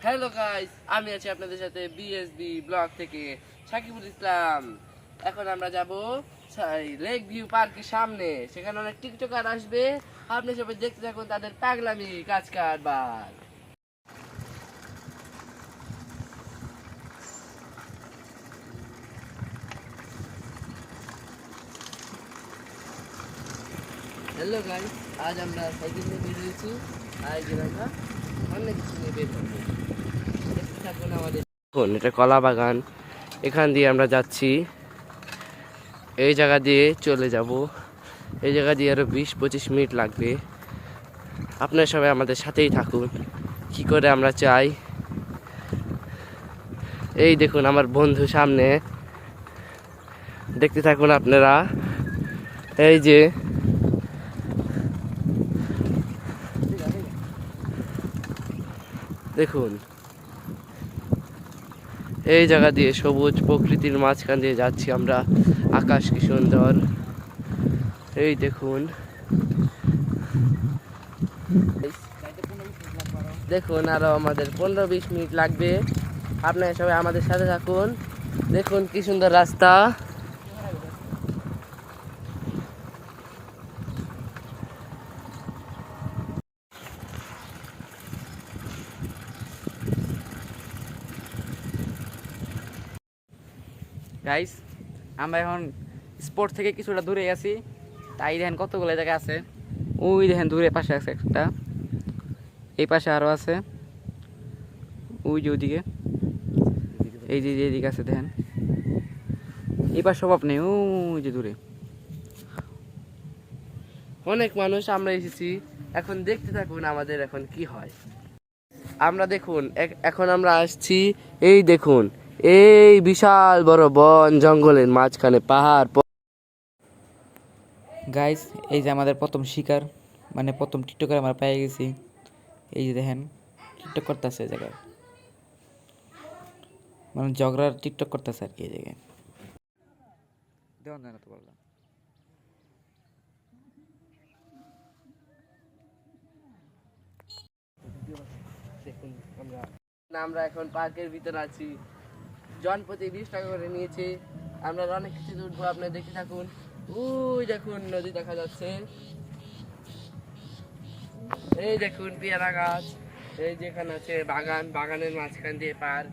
Hello guys, আমি আছি আপনাদের সাথে বিএসবি ব্লগ থেকে সাকিবুল ইসলাম। এখন আমরা যাব লেক ভিউ পার্কের সামনে। সেখানে অনেক টিকটকার আসবে। আপনি সবাই দেখতে থাকুন তাদের পাগলামি কাজ কারবার। হ্যালো গাইস, আজ আমরা সাইকেল নিয়ে বের হয়েছি। আজ আমরা অনেক কিছু নিয়ে বের হবো। দেখতে থাকুন আমাদের। দেখুন, এটা কলা বাগান। এখান দিয়ে আমরা যাচ্ছি। এই জায়গা দিয়ে চলে যাব। এই জায়গা দিয়ে আরো 20-25 মিনিট লাগবে। আপনারা সবাই আমাদের সাথেই থাকুন। কি করে আমরা চাই। এই দেখুন আমার বন্ধু সামনে, দেখতে থাকুন আপনারা। এই যে দেখুন, এই জায়গা দিয়ে সবুজ প্রকৃতির মাঝখান দিয়ে যাচ্ছি আমরা। আকাশ কি সুন্দর, এই দেখুন। দেখুন আরো আমাদের 15-20 মিনিট লাগবে। আপনারা সবাই আমাদের সাথে থাকুন। দেখুন কি সুন্দর রাস্তা। গাইস, আমরা এখন স্পোর্ট থেকে কিছুটা দূরে আছি। তাই দেখেন কতগুলো জায়গা আছে। ওই দেখেন দূরে পাশে আছে একটা, এই পাশে আরও আছে, ওই যে ওইদিকে, এই যে এদিকে আছে দেখেন। এই পাশে সব আপনি ওই যে দূরে অনেক মানুষ আমরা এসেছি। এখন দেখতে থাকুন আমাদের এখন কি হয়। আমরা দেখুন এখন আমরা আসছি। এই দেখুন, এই বিশাল বড় বন জঙ্গলের মাঝখানে পাহাড়। গাইস, এই যে আমাদের প্রথম শিকার, মানে প্রথম টিকটকার আমরা পেয়ে গেছি। এই যে দেখেন টিকটক করতেছে জায়গায়, মানে ঝগড়ার টিকটক করতেছে আর কি। এই জায়গায় দেওয়া যায় না তো বললাম। দেখুন আমরা এখন পার্কের ভিতরে আছি। জনপ্রতি 20 টাকা করে নিয়েছে। আমরা অনেক কিছু উঠবো, আপনারা দেখতে থাকুন। ওই দেখুন নদী দেখা যাচ্ছে। এই দেখুন পেয়ারা গাছ। এই যেখানে আছে বাগান, বাগানের মাঝখান দিয়ে পার্ক।